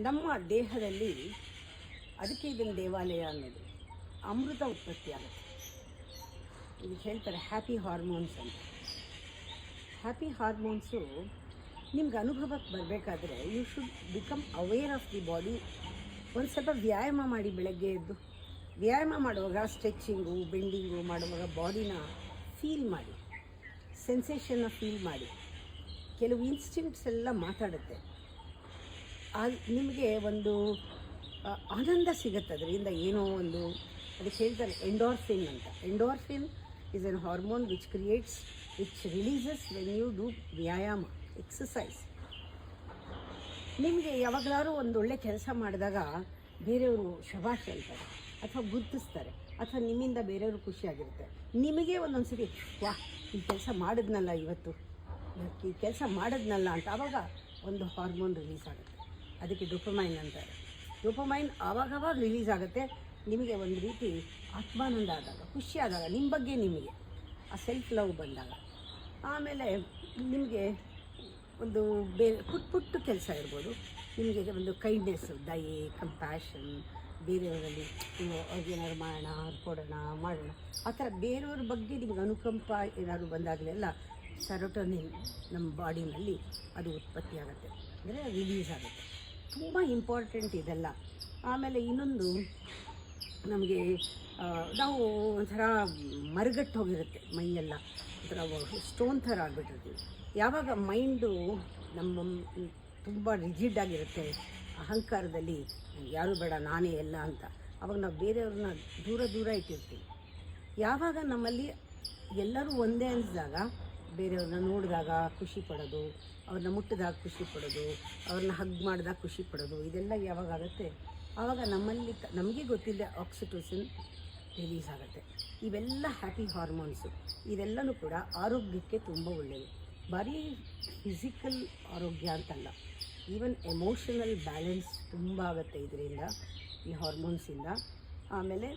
ನಮ್ಮ ದೇಹದಲ್ಲಿ ಅದಕ್ಕೆ ಇದನ್ನು ದೇವಾಲಯ ಅನ್ನೋದು ಅಮೃತ ಉತ್ಪತ್ತಿ ಆಗುತ್ತೆ. ಇದಕ್ಕೆ ಹೇಳ್ತಾರೆ ಹ್ಯಾಪಿ ಹಾರ್ಮೋನ್ಸ್ ಅಂತ. ಹ್ಯಾಪಿ ಹಾರ್ಮೋನ್ಸು ನಿಮ್ಗೆ ಅನುಭವಕ್ಕೆ ಬರಬೇಕಾದ್ರೆ you should become aware of the body. ಒಂದು ಸ್ವಲ್ಪ ವ್ಯಾಯಾಮ ಮಾಡಿ, ಬೆಳಗ್ಗೆ ಎದ್ದು ವ್ಯಾಯಾಮ ಮಾಡುವಾಗ ಸ್ಟ್ರೆಚಿಂಗು ಬೆಂಡಿಂಗು ಮಾಡುವಾಗ ಬಾಡಿನ ಫೀಲ್ ಮಾಡಿ, ಸೆನ್ಸೇಷನ್ನ ಫೀಲ್ ಮಾಡಿ. ಕೆಲವು ಇನ್ಸ್ಟಿಂಕ್ಟ್ಸ್ ಎಲ್ಲ ಮಾತಾಡುತ್ತೆ. ನಿಮಗೆ ಒಂದು ಆನಂದ ಸಿಗುತ್ತೆ ಅದರಿಂದ. ಏನೋ ಒಂದು ಅದಕ್ಕೆ ಹೇಳ್ತಾರೆ ಎಂಡೋರ್ಫಿನ್ ಅಂತ. Endorphin is an hormone which releases when you do ವ್ಯಾಯಾಮ, ಎಕ್ಸಸೈಸ್. ನಿಮಗೆ ಯಾವಾಗಲಾದ್ರೂ ಒಂದು ಒಳ್ಳೆ ಕೆಲಸ ಮಾಡಿದಾಗ ಬೇರೆಯವರು ಶಭಾಷ್ ಹೇಳ್ತಾರೆ ಅಥವಾ ಗುರುತಿಸ್ತಾರೆ ಅಥವಾ ನಿಮ್ಮಿಂದ ಬೇರೆಯವರು ಖುಷಿಯಾಗಿರುತ್ತೆ. ನಿಮಗೆ ಒಂದೊಂದು ಸರಿ ವಾಹ್ ಈ ಕೆಲಸ ಮಾಡಿದ್ನಲ್ಲ ಇವತ್ತು, ಈ ಕೆಲಸ ಮಾಡಿದ್ನಲ್ಲ ಅಂತ ಆವಾಗ ಒಂದು ಹಾರ್ಮೋನ್ ರಿಲೀಸ್ ಆಗುತ್ತೆ. ಅದಕ್ಕೆ ಡೋಪಮೈನ್ ಅಂತಾರೆ. ಡೋಪಮೈನ್ ಆವಾಗವಾಗ ರಿಲೀಸ್ ಆಗುತ್ತೆ. ನಿಮಗೆ ಒಂದು ರೀತಿ ಆತ್ಮಾನಂದ ಆದಾಗ, ಖುಷಿ ಆದಾಗ, ನಿಮ್ಮ ಬಗ್ಗೆ ನಿಮಗೆ ಆ ಸೆಲ್ಫ್ ಲವ್ ಬಂದಾಗ. ಆಮೇಲೆ ನಿಮಗೆ ಒಂದು ಪುಟ್ಟ ಕೆಲಸ ಇರ್ಬೋದು, ನಿಮಗೆ ಒಂದು ಕೈಂಡ್ನೆಸ್ಸು, ದಯೆ, ಕಂಪ್ಯಾಷನ್, ಬೇರೆಯವರಲ್ಲಿ ಅವ್ರಿಗೇನಾದ್ರು ಮಾಡೋಣ, ಕೊಡೋಣ, ಮಾಡೋಣ, ಆ ಥರ ಬೇರೆಯವ್ರ ಬಗ್ಗೆ ನಿಮ್ಗೆ ಅನುಕಂಪ ಏನಾದ್ರು ಬಂದಾಗಲೆಲ್ಲ ಸೆರೋಟೋನಿನ್ ನಮ್ಮ ಬಾಡಿನಲ್ಲಿ ಅದು ಉತ್ಪತ್ತಿ ಆಗುತ್ತೆ, ಅಂದರೆ ರಿಲೀಸ್ ಆಗುತ್ತೆ. ತುಂಬ ಇಂಪಾರ್ಟೆಂಟ್ ಇದೆಲ್ಲ. ಆಮೇಲೆ ಇನ್ನೊಂದು, ನಮಗೆ ನಾವು ಒಂಥರ ಮರಗಟ್ಟು ಹೋಗಿರುತ್ತೆ ಮೈಯೆಲ್ಲ, ಒಂಥರ ಸ್ಟೋನ್ ಥರ ಆಗಿಬಿಟ್ಟಿರ್ತೀವಿ. ಯಾವಾಗ ಮೈಂಡು ನಮ್ಮ ತುಂಬ ರಿಜಿಡ್ ಆಗಿರುತ್ತೆ, ಅಹಂಕಾರದಲ್ಲಿ ಯಾರು ಬೇಡ ನಾನೇ ಎಲ್ಲ ಅಂತ, ಆವಾಗ ನಾವು ಬೇರೆಯವ್ರನ್ನ ದೂರ ಇಟ್ಟಿರ್ತೀವಿ. ಯಾವಾಗ ನಮ್ಮಲ್ಲಿ ಎಲ್ಲರೂ ಒಂದೇ ಅನಿಸಿದಾಗ, ಬೇರೆಯವ್ರನ್ನ ನೋಡಿದಾಗ ಖುಷಿ ಪಡೋದು, ಅವ್ರನ್ನ ಮುಟ್ಟಿದಾಗ ಖುಷಿ ಪಡೋದು, ಅವ್ರನ್ನ ಹಗ್ ಮಾಡಿದಾಗ ಖುಷಿ ಪಡೋದು, ಇದೆಲ್ಲ ಯಾವಾಗ ಆಗುತ್ತೆ ಆವಾಗ ನಮ್ಮಲ್ಲಿ ನಮಗೆ ಗೊತ್ತಿಲ್ಲದೆ ಆಕ್ಸಿಟೋಸಿನ್ ರಿಲೀಸ್ ಆಗುತ್ತೆ. ಇವೆಲ್ಲ ಹ್ಯಾಪಿ ಹಾರ್ಮೋನ್ಸು. ಇವೆಲ್ಲನೂ ಕೂಡ ಆರೋಗ್ಯಕ್ಕೆ ತುಂಬ ಒಳ್ಳೆಯದು. ಬರೀ ಫಿಸಿಕಲ್ ಆರೋಗ್ಯ ಅಂತಲ್ಲ, ಈವನ್ ಎಮೋಷನಲ್ ಬ್ಯಾಲೆನ್ಸ್ ತುಂಬ ಆಗುತ್ತೆ ಇದರಿಂದ, ಈ ಹಾರ್ಮೋನ್ಸಿಂದ. ಆಮೇಲೆ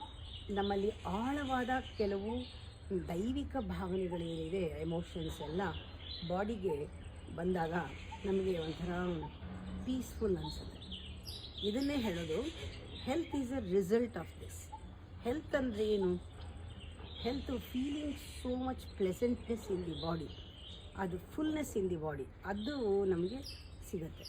ನಮ್ಮಲ್ಲಿ ಆಳವಾದ ಕೆಲವು ದೈವಿಕ ಭಾವನೆಗಳೇನಿದೆ, ಎಮೋಷನ್ಸ್ ಎಲ್ಲ ಬಾಡಿಗೆ ಬಂದಾಗ ನಮಗೆ ಒಂಥರ ಪೀಸ್ಫುಲ್ ಅನಿಸುತ್ತೆ. ಇದನ್ನೇ ಹೇಳೋದು health is a result of this. Health ಅಂದರೆ ಏನು? Health feeling so much pleasantness in the body, ಅದು ಫುಲ್ನೆಸ್ ಇನ್ ದಿ ಬಾಡಿ, ಅದು ನಮಗೆ ಸಿಗುತ್ತೆ.